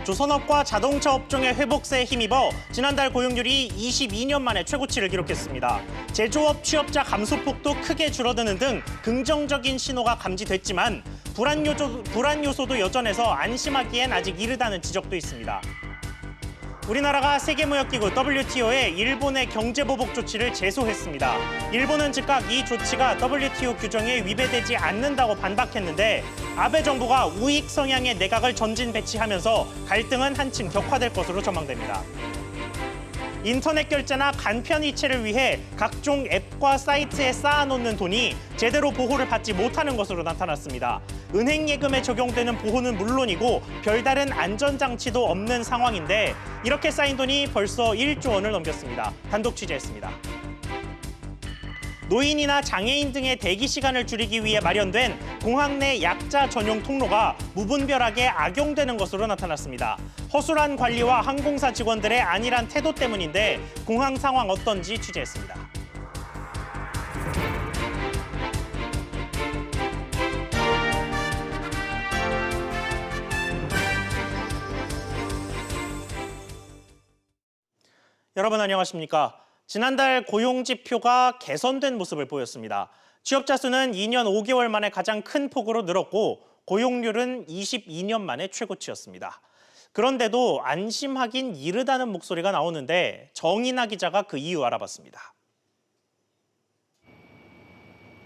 조선업과 자동차 업종의 회복세에 힘입어 지난달 고용률이 22년 만에 최고치를 기록했습니다. 제조업 취업자 감소폭도 크게 줄어드는 등 긍정적인 신호가 감지됐지만 불안 요소도 여전해서 안심하기엔 아직 이르다는 지적도 있습니다. 우리나라가 세계무역기구 WTO에 일본의 경제보복 조치를 제소했습니다. 일본은 즉각 이 조치가 WTO 규정에 위배되지 않는다고 반박했는데 아베 정부가 우익 성향의 내각을 전진 배치하면서 갈등은 한층 격화될 것으로 전망됩니다. 인터넷 결제나 간편 이체를 위해 각종 앱과 사이트에 쌓아놓는 돈이 제대로 보호를 받지 못하는 것으로 나타났습니다. 은행 예금에 적용되는 보호는 물론이고 별다른 안전장치도 없는 상황인데 이렇게 쌓인 돈이 벌써 1조 원을 넘겼습니다. 단독 취재했습니다. 노인이나 장애인 등의 대기 시간을 줄이기 위해 마련된 공항 내 약자 전용 통로가 무분별하게 악용되는 것으로 나타났습니다. 허술한 관리와 항공사 직원들의 안일한 태도 때문인데 공항 상황 어떤지 취재했습니다. 여러분 안녕하십니까? 지난달 고용지표가 개선된 모습을 보였습니다. 취업자 수는 2년 5개월 만에 가장 큰 폭으로 늘었고 고용률은 22년 만에 최고치였습니다. 그런데도 안심하긴 이르다는 목소리가 나오는데 정인아 기자가 그 이유 알아봤습니다.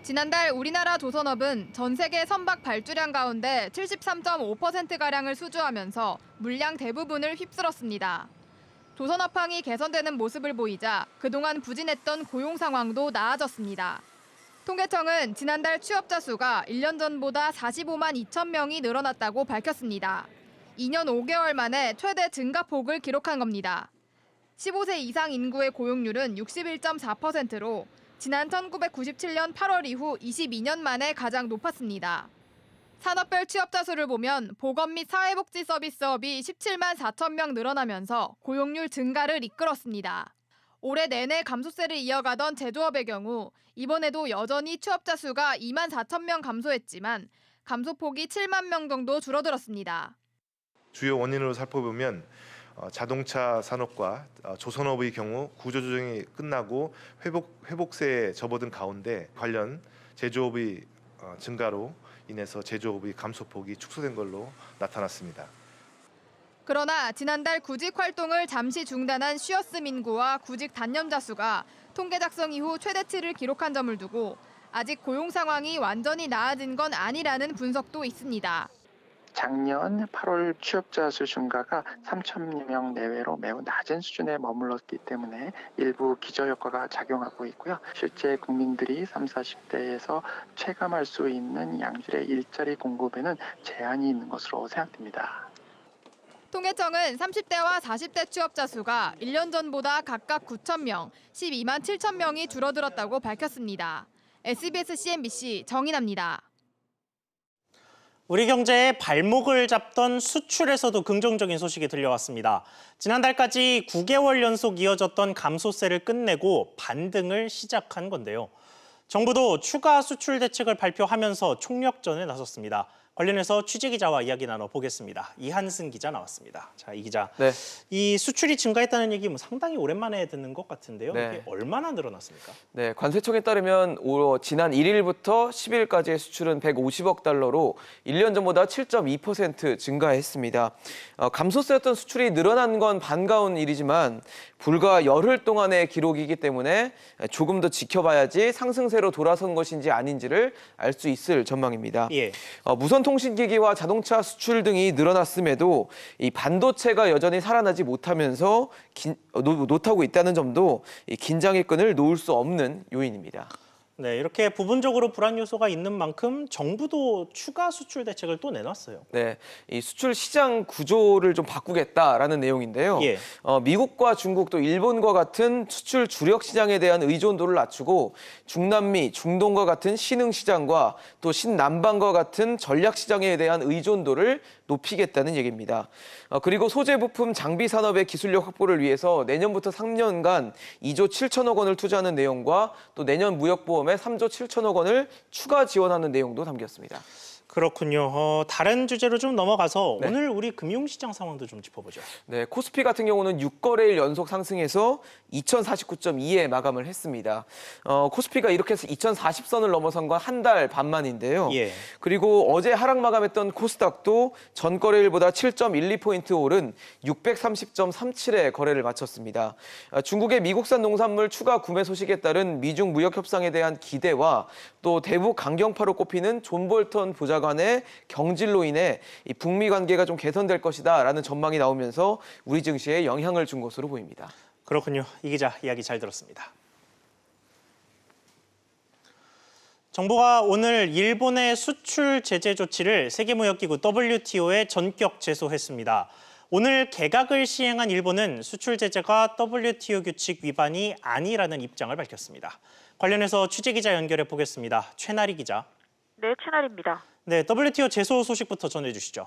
지난달 우리나라 조선업은 전 세계 선박 발주량 가운데 73.5%가량을 수주하면서 물량 대부분을 휩쓸었습니다. 조선업황이 개선되는 모습을 보이자 그동안 부진했던 고용 상황도 나아졌습니다. 통계청은 지난달 취업자 수가 1년 전보다 45만 2천 명이 늘어났다고 밝혔습니다. 2년 5개월 만에 최대 증가폭을 기록한 겁니다. 15세 이상 인구의 고용률은 61.4%로 지난 1997년 8월 이후 22년 만에 가장 높았습니다. 산업별 취업자 수를 보면 보건 및 사회복지 서비스업이 17만 4천 명 늘어나면서 고용률 증가를 이끌었습니다. 올해 내내 감소세를 이어가던 제조업의 경우 이번에도 여전히 취업자 수가 2만 4천 명 감소했지만 감소폭이 7만 명 정도 줄어들었습니다. 주요 원인으로 살펴보면 자동차 산업과 조선업의 경우 구조조정이 끝나고 회복세에 접어든 가운데 관련 제조업의 증가로 인해서 제조업의 감소폭이 축소된 걸로 나타났습니다. 그러나 지난달 구직 활동을 잠시 중단한 쉬어스 민구와 구직 단념자 수가 통계 작성 이후 최대치를 기록한 점을 두고 아직 고용 상황이 완전히 나아진 건 아니라는 분석도 있습니다. 작년 8월 취업자 수 증가가 3천 명 내외로 매우 낮은 수준에 머물렀기 때문에 일부 기저효과가 작용하고 있고요. 실제 국민들이 30, 40대에서 체감할 수 있는 양질의 일자리 공급에는 제한이 있는 것으로 생각됩니다. 통계청은 30대와 40대 취업자 수가 1년 전보다 각각 9천 명, 12만 7천 명이 줄어들었다고 밝혔습니다. SBS CNBC 정인아입니다. 우리 경제의 발목을 잡던 수출에서도 긍정적인 소식이 들려왔습니다. 지난달까지 9개월 연속 이어졌던 감소세를 끝내고 반등을 시작한 건데요. 정부도 추가 수출 대책을 발표하면서 총력전에 나섰습니다. 관련해서 취재기자와 이야기 나눠보겠습니다. 이한승 기자 나왔습니다. 자, 이 기자, 네. 이 수출이 증가했다는 얘기 상당히 오랜만에 듣는 것 같은데요. 네. 이게 얼마나 늘어났습니까? 네, 관세청에 따르면 지난 1일부터 10일까지의 수출은 150억 달러로 1년 전보다 7.2% 증가했습니다. 감소세였던 수출이 늘어난 건 반가운 일이지만 불과 열흘 동안의 기록이기 때문에 조금 더 지켜봐야지 상승세로 돌아선 것인지 아닌지를 알 수 있을 전망입니다. 예. 무선통신기기와 자동차 수출 등이 늘어났음에도 이 반도체가 여전히 살아나지 못하면서 노타고 있다는 점도 이 긴장의 끈을 놓을 수 없는 요인입니다. 네, 이렇게 부분적으로 불안 요소가 있는 만큼 정부도 추가 수출 대책을 또 내놨어요. 네, 이 수출 시장 구조를 좀 바꾸겠다라는 내용인데요. 예. 미국과 중국 또 일본과 같은 수출 주력 시장에 대한 의존도를 낮추고 중남미, 중동과 같은 신흥 시장과 또 신남방과 같은 전략 시장에 대한 의존도를 높이겠다는 얘기입니다. 그리고 소재 부품 장비 산업의 기술력 확보를 위해서 내년부터 3년간 2조 7천억 원을 투자하는 내용과 또 내년 무역보험에 3조 7천억 원을 추가 지원하는 내용도 담겼습니다. 그렇군요. 다른 주제로 좀 넘어가서 네. 오늘 우리 금융시장 상황도 좀 짚어보죠. 네, 코스피 같은 경우는 6거래일 연속 상승해서 2049.2에 마감을 했습니다. 코스피가 이렇게 해서 2040선을 넘어선 건 한 달 반 만인데요. 예. 그리고 어제 하락 마감했던 코스닥도 전 거래일보다 7.12포인트 오른 630.37에 거래를 마쳤습니다. 중국의 미국산 농산물 추가 구매 소식에 따른 미중 무역 협상에 대한 기대와 또 대북 강경파로 꼽히는 존 볼턴 보좌관의 경질로 인해 이 북미 관계가 좀 개선될 것이다라는 전망이 나오면서 우리 증시에 영향을 준 것으로 보입니다. 그렇군요. 이 기자 이야기 잘 들었습니다. 정부가 오늘 일본의 수출 제재 조치를 세계무역기구 WTO에 전격 제소했습니다. 오늘 개각을 시행한 일본은 수출 제재가 WTO 규칙 위반이 아니라는 입장을 밝혔습니다. 관련해서 취재기자 연결해 보겠습니다. 최나리 기자. 네, 채널입니다. 네, WTO 제소 소식부터 전해주시죠.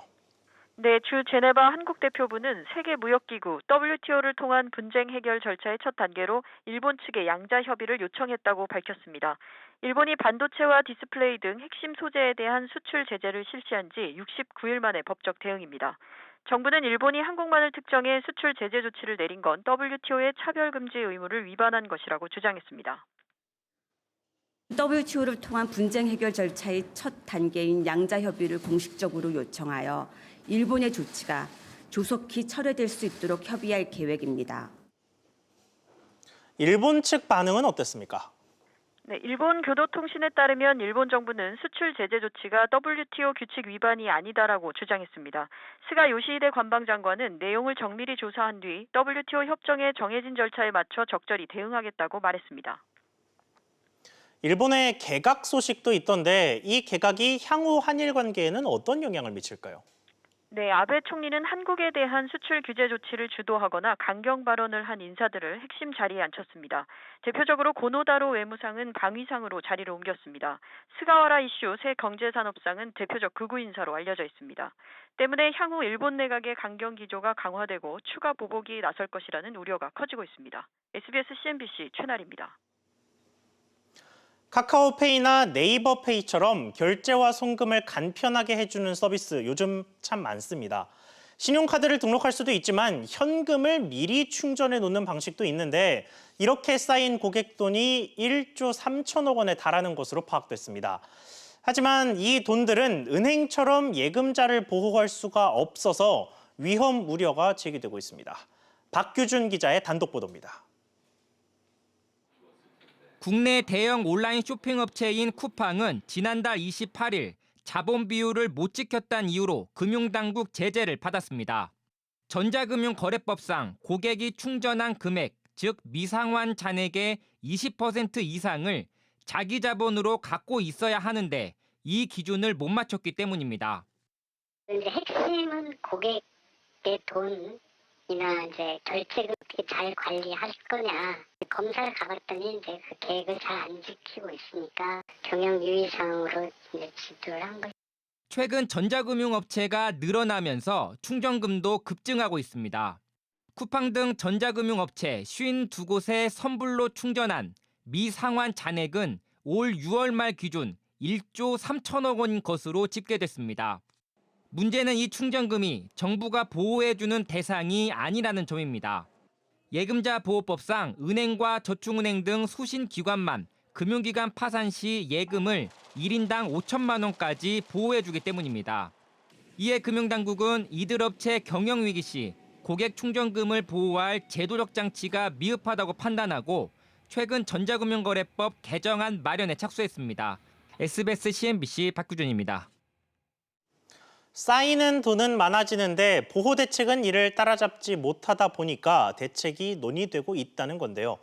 네, 주 제네바 한국 대표부는 세계무역기구 WTO를 통한 분쟁 해결 절차의 첫 단계로 일본 측에 양자 협의를 요청했다고 밝혔습니다. 일본이 반도체와 디스플레이 등 핵심 소재에 대한 수출 제재를 실시한 지 69일 만의 법적 대응입니다. 정부는 일본이 한국만을 특정해 수출 제재 조치를 내린 건 WTO의 차별금지 의무를 위반한 것이라고 주장했습니다. WTO를 통한 분쟁 해결 절차의 첫 단계인 양자 협의를 공식적으로 요청하여 일본의 조치가 조속히 철회될 수 있도록 협의할 계획입니다. 일본 측 반응은 어땠습니까? 네, 일본 교도통신에 따르면 일본 정부는 수출 제재 조치가 WTO 규칙 위반이 아니다라고 주장했습니다. 스가 요시히데 관방장관은 내용을 정밀히 조사한 뒤 WTO 협정의 정해진 절차에 맞춰 적절히 대응하겠다고 말했습니다. 일본의 개각 소식도 있던데 이 개각이 향후 한일 관계에는 어떤 영향을 미칠까요? 네, 아베 총리는 한국에 대한 수출 규제 조치를 주도하거나 강경 발언을 한 인사들을 핵심 자리에 앉혔습니다. 대표적으로 고노다로 외무상은 방위상으로 자리를 옮겼습니다. 스가와라 이슈 새 경제산업상은 대표적 극우 인사로 알려져 있습니다. 때문에 향후 일본 내각의 강경 기조가 강화되고 추가 보복이 나설 것이라는 우려가 커지고 있습니다. SBS CNBC 최나리입니다. 카카오페이나 네이버페이처럼 결제와 송금을 간편하게 해주는 서비스 요즘 참 많습니다. 신용카드를 등록할 수도 있지만 현금을 미리 충전해 놓는 방식도 있는데 이렇게 쌓인 고객 돈이 1조 3천억 원에 달하는 것으로 파악됐습니다. 하지만 이 돈들은 은행처럼 예금자를 보호할 수가 없어서 위험 우려가 제기되고 있습니다. 박규준 기자의 단독 보도입니다. 국내 대형 온라인 쇼핑 업체인 쿠팡은 지난달 28일 자본 비율을 못 지켰다는 이유로 금융당국 제재를 받았습니다. 전자금융거래법상 고객이 충전한 금액, 즉 미상환 잔액의 20% 이상을 자기 자본으로 갖고 있어야 하는데 이 기준을 못 맞췄기 때문입니다. 이제 핵심은 고객의 돈이나 이제 결제를 어떻게 잘 관리할 거냐. 검사를 가봤더니 이제 그 계획을 잘 안 지키고 있으니까 경영 유의사항으로 이제 지도를 한 거죠. 최근 전자금융업체가 늘어나면서 충전금도 급증하고 있습니다. 쿠팡 등 전자금융업체 52곳에 선불로 충전한 미상환 잔액은 올 6월 말 기준 1조 3천억 원인 것으로 집계됐습니다. 문제는 이 충전금이 정부가 보호해주는 대상이 아니라는 점입니다. 예금자 보호법상 은행과 저축은행 등 수신기관만 금융기관 파산 시 예금을 1인당 5천만 원까지 보호해주기 때문입니다. 이에 금융당국은 이들 업체 경영위기 시 고객 충전금을 보호할 제도적 장치가 미흡하다고 판단하고 최근 전자금융거래법 개정안 마련에 착수했습니다. SBS CNBC 박규준입니다. 쌓이는 돈은 많아지는데 보호 대책은 이를 따라잡지 못하다 보니까 대책이 논의되고 있다는 건데요.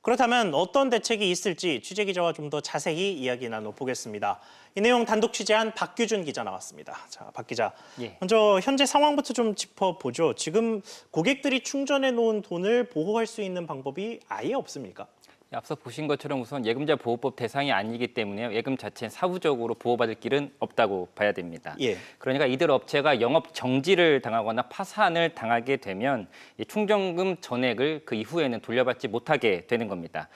그렇다면 어떤 대책이 있을지 취재기자와 좀 더 자세히 이야기 나눠보겠습니다. 이 내용 단독 취재한 박규준 기자 나왔습니다. 자, 박 기자, 먼저 현재 상황부터 좀 짚어보죠. 지금 고객들이 충전해 놓은 돈을 보호할 수 있는 방법이 아예 없습니까? 앞서 보신 것처럼 우선 예금자 보호법 대상이 아니기 때문에 예금 자체는 사후적으로 보호받을 길은 없다고 봐야 됩니다. 예. 그러니까 이들 업체가 영업 정지를 당하거나 파산을 당하게 되면 이 충전금 전액을 그 이후에는 돌려받지 못하게 되는 겁니다.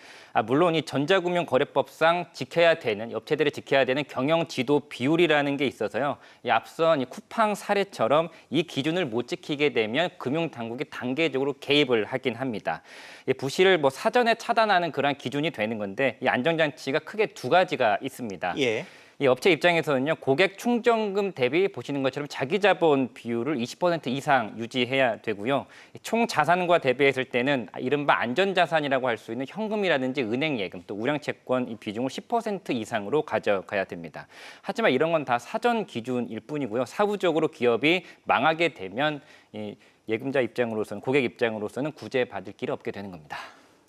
물론 이 전자금융거래법상 지켜야 되는 업체들이 지켜야 되는 경영 지도 비율이라는 게 있어서요. 이 앞선 이 쿠팡 사례처럼 이 기준을 못 지키게 되면 금융 당국이 단계적으로 개입을 하긴 합니다. 이 부실을 사전에 차단하는 그런 기준이 되는 건데 이 안전장치가 크게 두 가지가 있습니다. 예. 이 업체 입장에서는요, 고객 충전금 대비 보시는 것처럼 자기 자본 비율을 20% 이상 유지해야 되고요. 총 자산과 대비했을 때는 이른바 안전자산이라고 할 수 있는 현금이라든지 은행 예금, 또 우량채권 이 비중을 10% 이상으로 가져가야 됩니다. 하지만 이런 건 다 사전 기준일 뿐이고요. 사후적으로 기업이 망하게 되면 이 예금자 입장으로서는, 고객 입장으로서는 구제받을 길이 없게 되는 겁니다.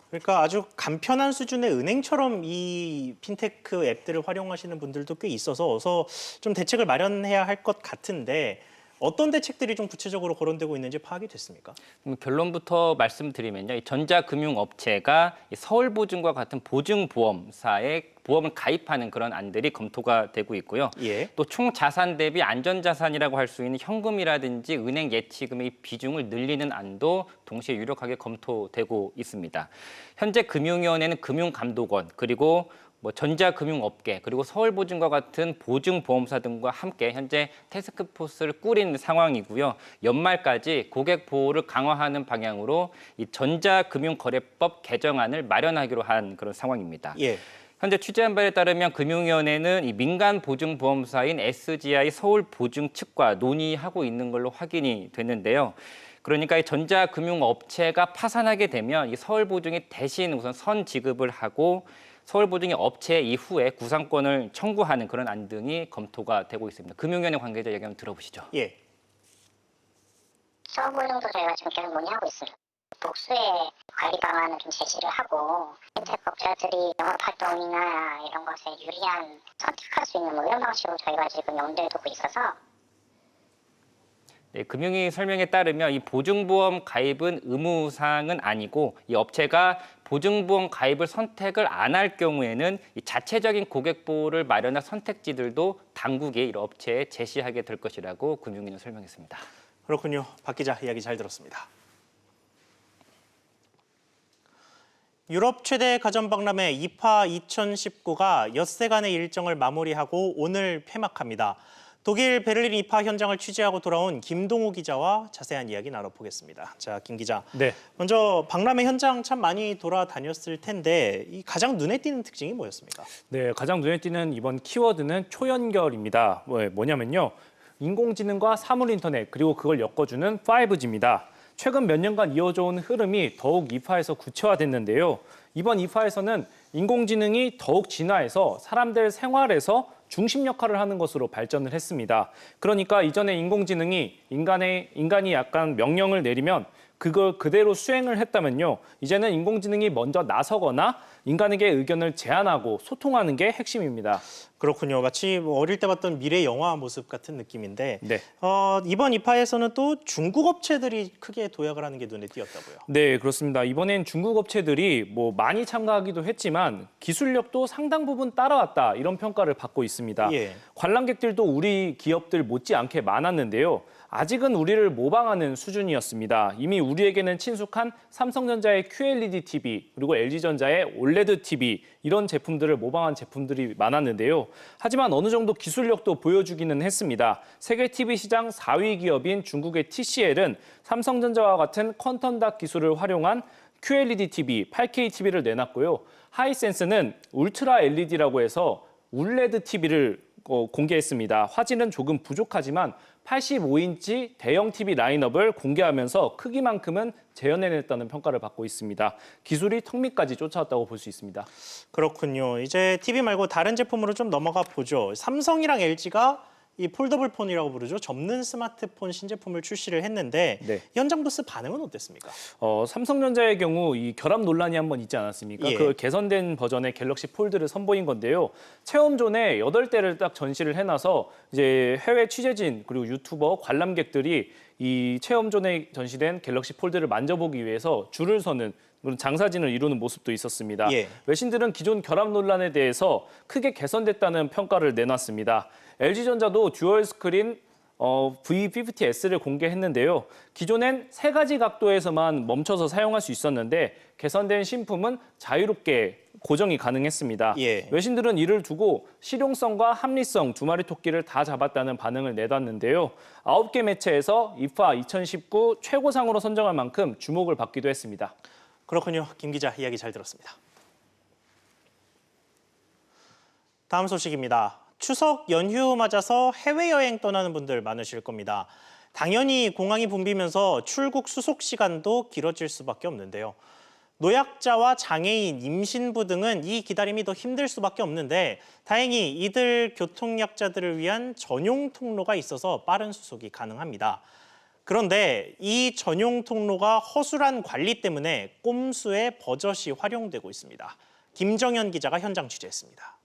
그러니까 아주 간편한 수준의 은행처럼 이 핀테크 앱들을 활용하시는 분들도 꽤 있어서 어서 좀 대책을 마련해야 할 것 같은데 어떤 대책들이 좀 구체적으로 거론되고 있는지 파악이 됐습니까? 결론부터 말씀드리면요, 이 전자금융업체가 서울보증과 같은 보증보험사에 보험을 가입하는 그런 안들이 검토가 되고 있고요. 예. 또 총 자산 대비 안전자산이라고 할 수 있는 현금이라든지 은행 예치금의 비중을 늘리는 안도 동시에 유력하게 검토되고 있습니다. 현재 금융위원회는 금융감독원 그리고 전자금융업계 그리고 서울보증과 같은 보증보험사 등과 함께 현재 태스크포스를 꾸린 상황이고요. 연말까지 고객 보호를 강화하는 방향으로 이 전자금융거래법 개정안을 마련하기로 한 그런 상황입니다. 예. 현재 취재한 바에 따르면 금융위원회는 이 민간 보증보험사인 SGI 서울보증 측과 논의하고 있는 걸로 확인이 됐는데요. 그러니까 이 전자금융업체가 파산하게 되면 이 서울보증이 대신 우선 선 지급을 하고 서울보증이 업체 이후에 구상권을 청구하는 그런 안 등이 검토가 되고 있습니다. 금융위원회 관계자 얘기 한번 들어보시죠. 예. 서울보증도 저희가 지금 계속 논의하고 있어요. 복수의 관리 방안을 좀 제시를 하고 핀테크 업체들이 영업활동이나 이런 것에 유리한 선택할 수 있는 이런 방식으로 저희가 지금 염두에 두고 있어서 네, 금융위 설명에 따르면 이 보증보험 가입은 의무사항은 아니고 이 업체가 보증보험 가입을 선택을 안 할 경우에는 이 자체적인 고객 보호를 마련할 선택지들도 당국이 이 업체에 제시하게 될 것이라고 금융위는 설명했습니다. 그렇군요. 박 기자 이야기 잘 들었습니다. 유럽 최대 가전박람회 이파 2019가 엿새간의 일정을 마무리하고 오늘 폐막합니다. 독일 베를린 이파 현장을 취재하고 돌아온 김동우 기자와 자세한 이야기 나눠보겠습니다. 자, 김 기자. 네. 먼저 박람회 현장 참 많이 돌아다녔을 텐데 이 가장 눈에 띄는 특징이 뭐였습니까? 네, 가장 눈에 띄는 이번 키워드는 초연결입니다. 뭐냐면요. 인공지능과 사물 인터넷 그리고 그걸 엮어주는 5G입니다. 최근 몇 년간 이어져 온 흐름이 더욱 이파에서 구체화됐는데요. 이번 이파에서는 인공지능이 더욱 진화해서 사람들 생활에서 중심 역할을 하는 것으로 발전을 했습니다. 그러니까 이전에 인공지능이 인간이 약간 명령을 내리면 그걸 그대로 수행을 했다면요. 이제는 인공지능이 먼저 나서거나 인간에게 의견을 제안하고 소통하는 게 핵심입니다. 그렇군요. 마치 어릴 때 봤던 미래 영화 모습 같은 느낌인데 네. 이번 이파에서는 또 중국 업체들이 크게 도약을 하는 게 눈에 띄었다고요. 네, 그렇습니다. 이번엔 중국 업체들이 많이 참가하기도 했지만 기술력도 상당 부분 따라왔다 이런 평가를 받고 있습니다. 예. 관람객들도 우리 기업들 못지않게 많았는데요. 아직은 우리를 모방하는 수준이었습니다. 이미 우리에게는 친숙한 삼성전자의 QLED TV 그리고 LG전자의 OLED TV 이런 제품들을 모방한 제품들이 많았는데요. 하지만 어느 정도 기술력도 보여주기는 했습니다. 세계 TV 시장 4위 기업인 중국의 TCL은 삼성전자와 같은 퀀텀 닷 기술을 활용한 QLED TV, 8K TV를 내놨고요. 하이센스는 울트라 LED라고 해서 OLED TV를 공개했습니다. 화질은 조금 부족하지만 85인치 대형 TV 라인업을 공개하면서 크기만큼은 재현해냈다는 평가를 받고 있습니다. 기술이 턱 밑까지 쫓아왔다고 볼 수 있습니다. 그렇군요. 이제 TV 말고 다른 제품으로 좀 넘어가 보죠. 삼성이랑 LG가 이 폴더블 폰이라고 부르죠. 접는 스마트폰 신제품을 출시를 했는데 네. 현장 부스 반응은 어땠습니까? 삼성전자의 경우 이 결함 논란이 한번 있지 않았습니까? 예. 그 개선된 버전의 갤럭시 폴드를 선보인 건데요. 체험존에 8대를 딱 전시를 해놔서 이제 해외 취재진 그리고 유튜버 관람객들이 이 체험존에 전시된 갤럭시 폴드를 만져보기 위해서 줄을 서는 그런 장사진을 이루는 모습도 있었습니다. 예. 외신들은 기존 결함 논란에 대해서 크게 개선됐다는 평가를 내놨습니다. LG전자도 듀얼 스크린 V50S를 공개했는데요. 기존엔 3가지 각도에서만 멈춰서 사용할 수 있었는데 개선된 신품은 자유롭게 고정이 가능했습니다. 예. 외신들은 이를 두고 실용성과 합리성 2마리 토끼를 다 잡았다는 반응을 내놨는데요. 9개 매체에서 IFA 2019 최고상으로 선정할 만큼 주목을 받기도 했습니다. 그렇군요. 김 기자 이야기 잘 들었습니다. 다음 소식입니다. 추석 연휴 맞아서 해외여행 떠나는 분들 많으실 겁니다. 당연히 공항이 붐비면서 출국 수속 시간도 길어질 수밖에 없는데요. 노약자와 장애인, 임신부 등은 이 기다림이 더 힘들 수밖에 없는데 다행히 이들 교통약자들을 위한 전용 통로가 있어서 빠른 수속이 가능합니다. 그런데 이 전용 통로가 허술한 관리 때문에 꼼수의 버젓이 활용되고 있습니다. 김정현 기자가 현장 취재했습니다.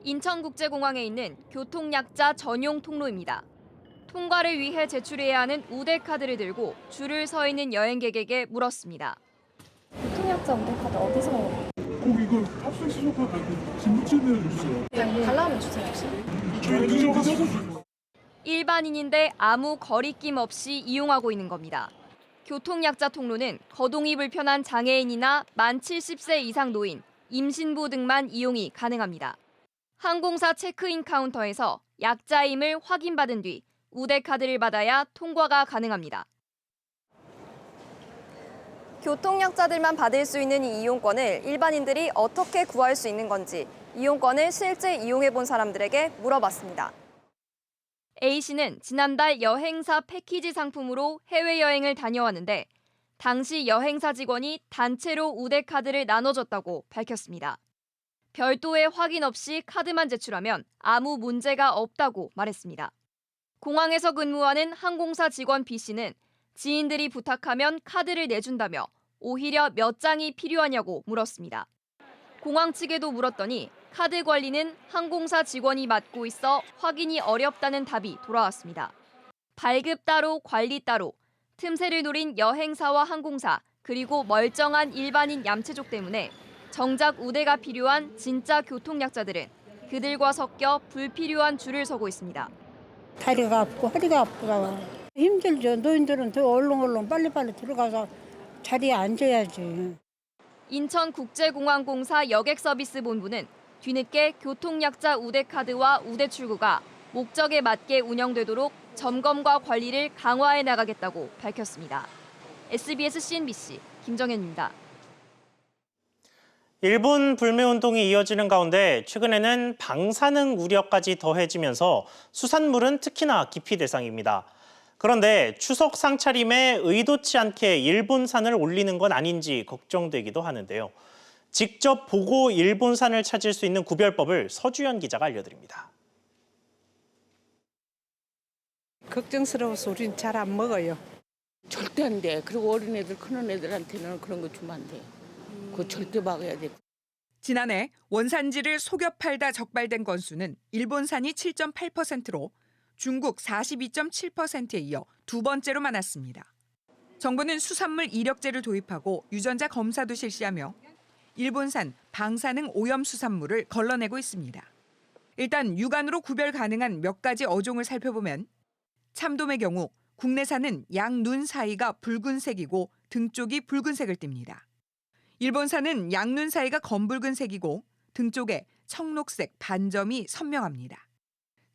인천국제공항에 있는 교통약자 전용 통로입니다. 통과를 위해 제출해야 하는 우대카드를 들고 줄을 서 있는 여행객에게 물었습니다. 교통약자 우대카드 어디서 나와요? 이거 탑승 수속카드 진부치면 주세요. 달라면 주세요 혹시? 일반인인데 아무 거리낌 없이 이용하고 있는 겁니다. 교통약자 통로는 거동이 불편한 장애인이나 만 70세 이상 노인, 임신부 등만 이용이 가능합니다. 항공사 체크인 카운터에서 약자임을 확인받은 뒤 우대카드를 받아야 통과가 가능합니다. 교통약자들만 받을 수 있는 이 이용권을 일반인들이 어떻게 구할 수 있는 건지 이용권을 실제 이용해본 사람들에게 물어봤습니다. A씨는 지난달 여행사 패키지 상품으로 해외여행을 다녀왔는데 당시 여행사 직원이 단체로 우대카드를 나눠줬다고 밝혔습니다. 별도의 확인 없이 카드만 제출하면 아무 문제가 없다고 말했습니다. 공항에서 근무하는 항공사 직원 B씨는 지인들이 부탁하면 카드를 내준다며 오히려 몇 장이 필요하냐고 물었습니다. 공항 측에도 물었더니 카드 관리는 항공사 직원이 맡고 있어 확인이 어렵다는 답이 돌아왔습니다. 발급 따로 관리 따로, 틈새를 노린 여행사와 항공사, 그리고 멀쩡한 일반인 얌체족 때문에 정작 우대가 필요한 진짜 교통약자들은 그들과 섞여 불필요한 줄을 서고 있습니다. 다리가 아프고 허리가 아프다. 힘들죠. 노인들은 더 얼렁얼렁 빨리빨리 들어가서 자리에 앉아야지. 인천국제공항공사 여객서비스본부는 뒤늦게 교통약자 우대카드와 우대출구가 목적에 맞게 운영되도록 점검과 관리를 강화해 나가겠다고 밝혔습니다. SBS CNBC 김정현입니다. 일본 불매운동이 이어지는 가운데 최근에는 방사능 우려까지 더해지면서 수산물은 특히나 기피 대상입니다. 그런데 추석 상차림에 의도치 않게 일본산을 올리는 건 아닌지 걱정되기도 하는데요. 직접 보고 일본산을 찾을 수 있는 구별법을 서주연 기자가 알려드립니다. 걱정스러워서 우린 잘 안 먹어요. 절대 안 돼. 그리고 어린애들, 큰 애들한테는 그런 거 주면 안 돼. 그거 절대 막아야 돼. 지난해 원산지를 속여 팔다 적발된 건수는 일본산이 7.8%로 중국 42.7%에 이어 두 번째로 많았습니다. 정부는 수산물 이력제를 도입하고 유전자 검사도 실시하며 일본산 방사능 오염 수산물을 걸러내고 있습니다. 일단 육안으로 구별 가능한 몇 가지 어종을 살펴보면 참돔의 경우 국내산은 양눈 사이가 붉은색이고 등 쪽이 붉은색을 띱니다. 일본산은 양눈 사이가 검붉은색이고 등 쪽에 청록색 반점이 선명합니다.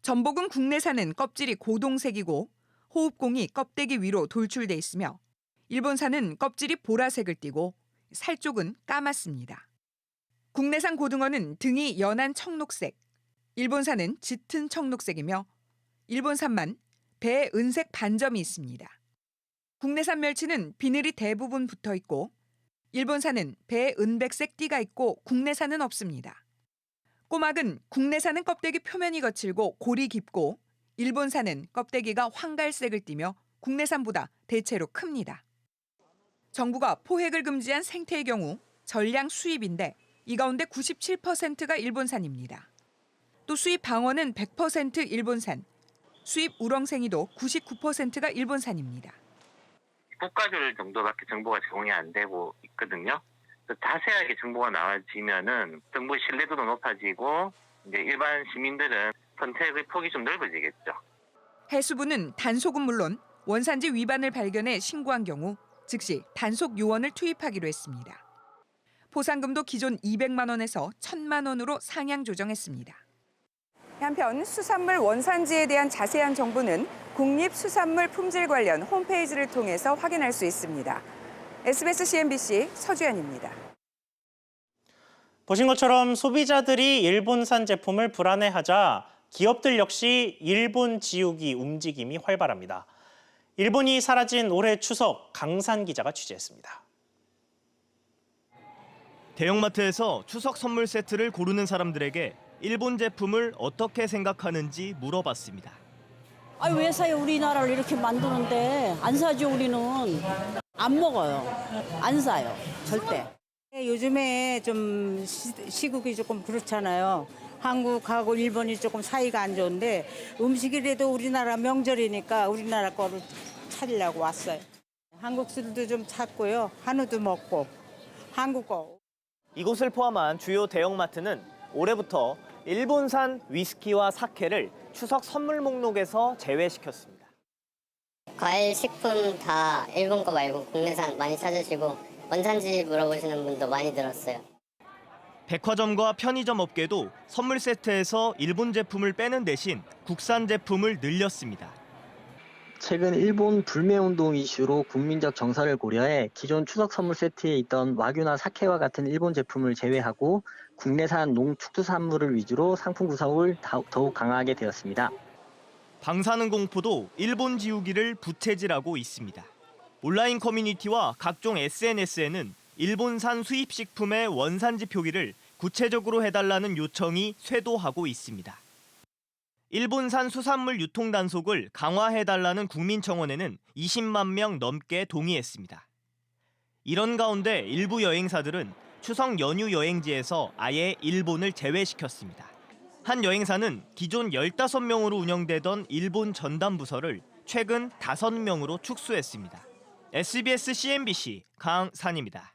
전복은 국내산은 껍질이 고동색이고 호흡공이 껍데기 위로 돌출돼 있으며 일본산은 껍질이 보라색을 띠고 살 쪽은 까맣습니다. 국내산 고등어는 등이 연한 청록색, 일본산은 짙은 청록색이며 일본산만 배에 은색 반점이 있습니다. 국내산 멸치는 비늘이 대부분 붙어 있고 일본산은 배에 은백색 띠가 있고 국내산은 없습니다. 꼬막은 국내산은 껍데기 표면이 거칠고 골이 깊고 일본산은 껍데기가 황갈색을 띠며 국내산보다 대체로 큽니다. 정부가 포획을 금지한 생태의 경우 전량 수입인데 이 가운데 97%가 일본산입니다. 또 수입 방어는 100% 일본산, 수입 우렁생이도 99%가 일본산입니다. 국가별 정도밖에 정보가 제공이 안 되고 있거든요. 그래서 자세하게 정보가 나와지면은 정보 신뢰도도 높아지고 이제 일반 시민들은 선택의 폭이 좀 넓어지겠죠. 해수부는 단속은 물론 원산지 위반을 발견해 신고한 경우 즉시 단속 요원을 투입하기로 했습니다. 포상금도 기존 200만 원에서 1,000만 원으로 상향 조정했습니다. 한편 수산물 원산지에 대한 자세한 정보는 국립수산물 품질 관련 홈페이지를 통해서 확인할 수 있습니다. SBS CNBC 서주연입니다. 보신 것처럼 소비자들이 일본산 제품을 불안해하자 기업들 역시 일본 지우기 움직임이 활발합니다. 일본이 사라진 올해 추석, 강산 기자가 취재했습니다. 대형마트에서 추석 선물 세트를 고르는 사람들에게 일본 제품을 어떻게 생각하는지 물어봤습니다. 아니 왜 사요? 우리나라를 이렇게 만드는데 안 사죠. 우리는 안 먹어요. 안 사요. 절대. 요즘에 좀 시국이 조금 그렇잖아요. 한국하고 일본이 조금 사이가 안 좋은데 음식이라도 우리나라 명절이니까 우리나라 거를 찾으려고 왔어요. 한국 술도 좀 찾고요. 한우도 먹고 한국 거. 이곳을 포함한 주요 대형마트는 올해부터 일본산 위스키와 사케를 추석 선물 목록에서 제외시켰습니다. 과일, 식품 다 일본 거 말고 국내산 많이 찾으시고 원산지 물어보시는 분도 많이 들었어요. 백화점과 편의점 업계도 선물 세트에서 일본 제품을 빼는 대신 국산 제품을 늘렸습니다. 최근 일본 불매운동 이슈로 국민적 정서를 고려해 기존 추석 선물 세트에 있던 와규나 사케와 같은 일본 제품을 제외하고 국내산 농축수산물을 위주로 상품 구성을 더욱 강화하게 되었습니다. 방사능 공포도 일본 지우기를 부채질하고 있습니다. 온라인 커뮤니티와 각종 SNS에는 일본산 수입식품의 원산지 표기를 구체적으로 해달라는 요청이 쇄도하고 있습니다. 일본산 수산물 유통 단속을 강화해달라는 국민청원에는 20만 명 넘게 동의했습니다. 이런 가운데 일부 여행사들은 추석 연휴 여행지에서 아예 일본을 제외시켰습니다. 한 여행사는 기존 15명으로 운영되던 일본 전담 부서를 최근 5명으로 축소했습니다. SBS CNBC 강산입니다.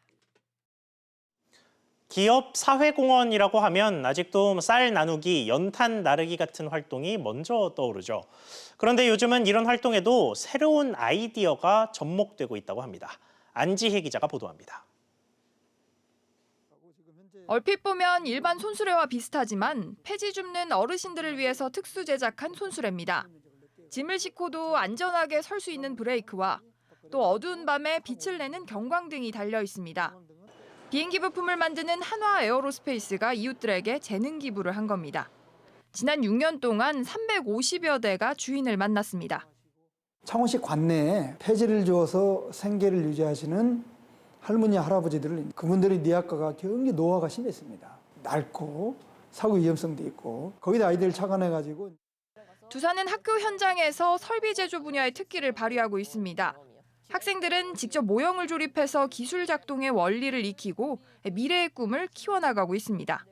기업 사회공헌이라고 하면 아직도 쌀 나누기, 연탄 나르기 같은 활동이 먼저 떠오르죠. 그런데 요즘은 이런 활동에도 새로운 아이디어가 접목되고 있다고 합니다. 안지혜 기자가 보도합니다. 얼핏 보면 일반 손수레와 비슷하지만 폐지 줍는 어르신들을 위해서 특수 제작한 손수레입니다. 짐을 싣고도 안전하게 설 수 있는 브레이크와 또 어두운 밤에 빛을 내는 경광등이 달려 있습니다. 비행기 부품을 만드는 한화 에어로스페이스가 이웃들에게 재능 기부를 한 겁니다. 지난 6년 동안 350여 대가 주인을 만났습니다. 창원시 관내에 폐지를 주어서 생계를 유지하시는 할머니, 할아버지들, 그분들의 뇌학과가 굉장히 노화가 심했습니다. 낡고 사고 위험성도 있고 거기다 아이들 착안해가지고. 두산은 학교 현장에서 설비 제조 분야의 특기를 발휘하고 있습니다. 학생들은 직접 모형을 조립해서 기술 작동의 원리를 익히고 미래의 꿈을 키워나가고 있습니다.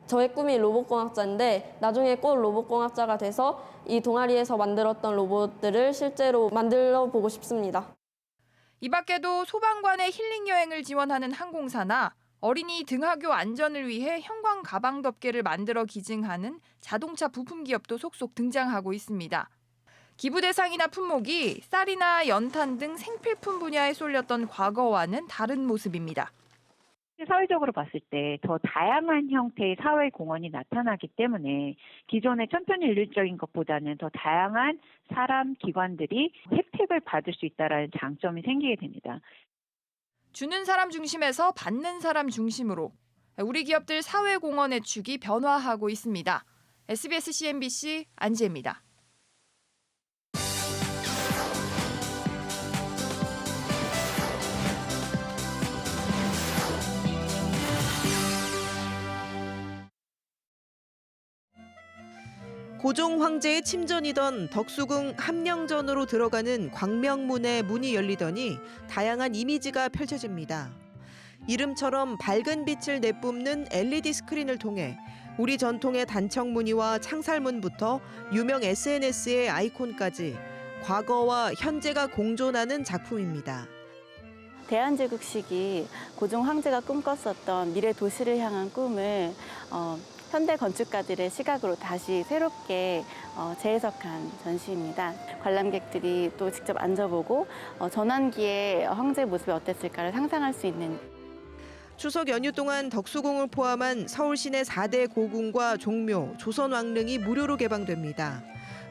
저의 꿈이 로봇공학자인데 나중에 꼭 로봇공학자가 돼서 이 동아리에서 만들었던 로봇들을 실제로 만들어 보고 싶습니다. 이 밖에도 소방관의 힐링 여행을 지원하는 항공사나 어린이 등하교 안전을 위해 형광 가방 덮개를 만들어 기증하는 자동차 부품 기업도 속속 등장하고 있습니다. 기부 대상이나 품목이 쌀이나 연탄 등 생필품 분야에 쏠렸던 과거와는 다른 모습입니다. 사회적으로 봤을 때 더 다양한 형태의 사회 공헌이 나타나기 때문에 기존의 천편일률적인 것보다는 더 다양한 사람, 기관들이 혜택을 받을 수 있다는 장점이 생기게 됩니다. 주는 사람 중심에서 받는 사람 중심으로 우리 기업들 사회 공헌의 축이 변화하고 있습니다. SBS CNBC 안지혜입니다. 고종 황제의 침전이던 덕수궁 함령전으로 들어가는 광명문의 문이 열리더니 다양한 이미지가 펼쳐집니다. 이름처럼 밝은 빛을 내뿜는 LED 스크린을 통해 우리 전통의 단청 무늬와 창살문부터 유명 SNS의 아이콘까지 과거와 현재가 공존하는 작품입니다. 대한제국식이 고종 황제가 꿈꿨었던 미래 도시를 향한 꿈을 현대 건축가들의 시각으로 다시 새롭게 재해석한 전시입니다. 관람객들이 또 직접 앉아보고 전환기의 황제 모습이 어땠을까를 상상할 수 있는. 추석 연휴 동안 덕수궁을 포함한 서울 시내 4대 고궁과 종묘, 조선왕릉이 무료로 개방됩니다.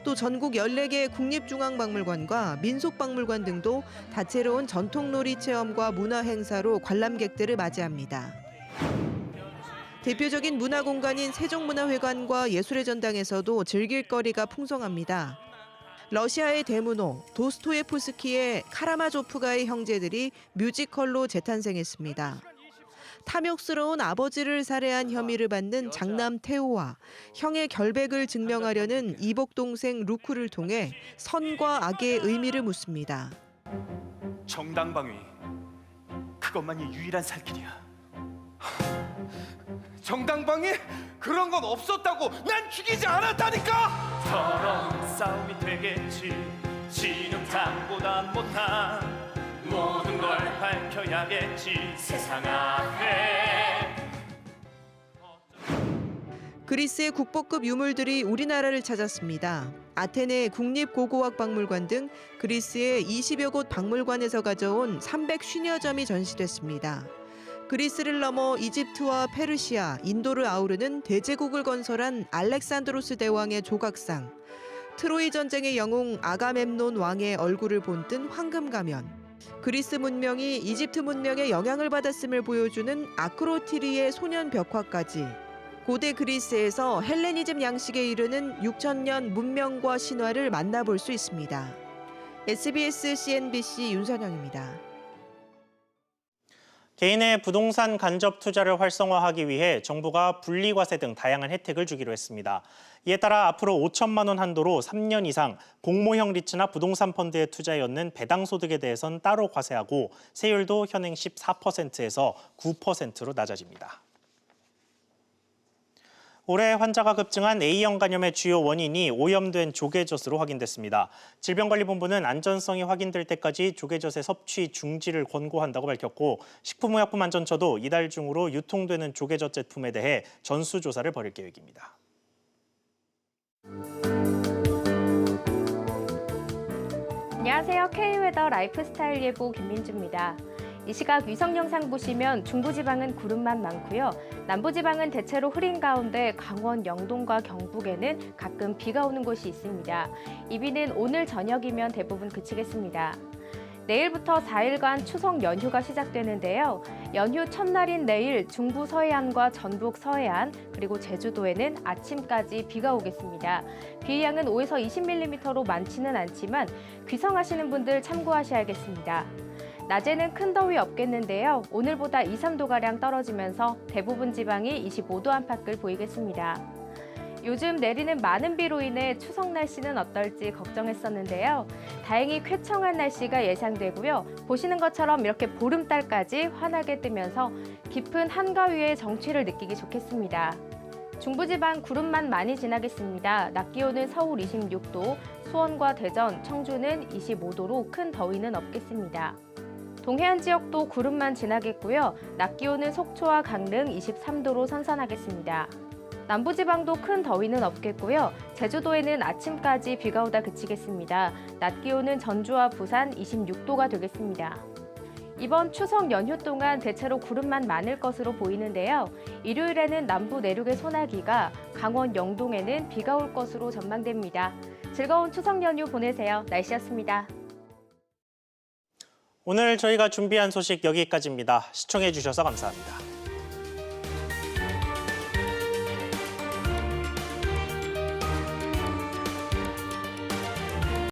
또 전국 14개 국립중앙박물관과 민속박물관 등도 다채로운 전통놀이 체험과 문화 행사로 관람객들을 맞이합니다. 대표적인 문화공간인 세종문화회관과 예술의 전당에서도 즐길 거리가 풍성합니다. 러시아의 대문호 도스토예프스키의 카라마조프가의 형제들이 뮤지컬로 재탄생했습니다. 탐욕스러운 아버지를 살해한 혐의를 받는 장남 태호와 형의 결백을 증명하려는 이복 동생 루크를 통해 선과 악의 의미를 묻습니다. 정당방위, 그것만이 유일한 살 길이야. 정당방위? 그런 건 없었다고! 난 죽이지 않았다니까! 더러운 싸움이 되겠지. 진흙탕보다 못한 모든 걸 밝혀야겠지. 세상 앞에. 그리스의 국보급 유물들이 우리나라를 찾았습니다. 아테네 국립고고학박물관 등 그리스의 20여 곳 박물관에서 가져온 350여 점이 전시됐습니다. 그리스를 넘어 이집트와 페르시아, 인도를 아우르는 대제국을 건설한 알렉산드로스 대왕의 조각상, 트로이 전쟁의 영웅 아가멤논 왕의 얼굴을 본뜬 황금 가면, 그리스 문명이 이집트 문명에 영향을 받았음을 보여주는 아크로티리의 소년 벽화까지 고대 그리스에서 헬레니즘 양식에 이르는 6000년 문명과 신화를 만나볼 수 있습니다. SBS CNBC 윤선영입니다. 개인의 부동산 간접 투자를 활성화하기 위해 정부가 분리과세 등 다양한 혜택을 주기로 했습니다. 이에 따라 앞으로 5천만 원 한도로 3년 이상 공모형 리츠나 부동산 펀드에 투자해 얻는 배당 소득에 대해선 따로 과세하고 세율도 현행 14%에서 9%로 낮아집니다. 올해 환자가 급증한 A형 간염의 주요 원인이 오염된 조개젓으로 확인됐습니다. 질병관리본부는 안전성이 확인될 때까지 조개젓의 섭취 중지를 권고한다고 밝혔고 식품의약품안전처도 이달 중으로 유통되는 조개젓 제품에 대해 전수조사를 벌일 계획입니다. 안녕하세요. K웨더 라이프스타일 예보 김민주입니다. 이 시각 위성 영상 보시면 중부지방은 구름만 많고요. 남부지방은 대체로 흐린 가운데 강원 영동과 경북에는 가끔 비가 오는 곳이 있습니다. 이 비는 오늘 저녁이면 대부분 그치겠습니다. 내일부터 4일간 추석 연휴가 시작되는데요. 연휴 첫날인 내일 중부 서해안과 전북 서해안 그리고 제주도에는 아침까지 비가 오겠습니다. 비의 양은 5에서 20mm로 많지는 않지만 귀성하시는 분들 참고하셔야겠습니다. 낮에는 큰 더위 없겠는데요. 오늘보다 2, 3도가량 떨어지면서 대부분 지방이 25도 안팎을 보이겠습니다. 요즘 내리는 많은 비로 인해 추석 날씨는 어떨지 걱정했었는데요. 다행히 쾌청한 날씨가 예상되고요. 보시는 것처럼 이렇게 보름달까지 환하게 뜨면서 깊은 한가위의 정취를 느끼기 좋겠습니다. 중부지방 구름만 많이 지나겠습니다. 낮 기온은 서울 26도, 수원과 대전, 청주는 25도로 큰 더위는 없겠습니다. 동해안 지역도 구름만 지나겠고요. 낮 기온은 속초와 강릉 23도로 선선하겠습니다. 남부지방도 큰 더위는 없겠고요. 제주도에는 아침까지 비가 오다 그치겠습니다. 낮 기온은 전주와 부산 26도가 되겠습니다. 이번 추석 연휴 동안 대체로 구름만 많을 것으로 보이는데요. 일요일에는 남부 내륙의 소나기가, 강원 영동에는 비가 올 것으로 전망됩니다. 즐거운 추석 연휴 보내세요. 날씨였습니다. 오늘 저희가 준비한 소식 여기까지입니다. 시청해 주셔서 감사합니다.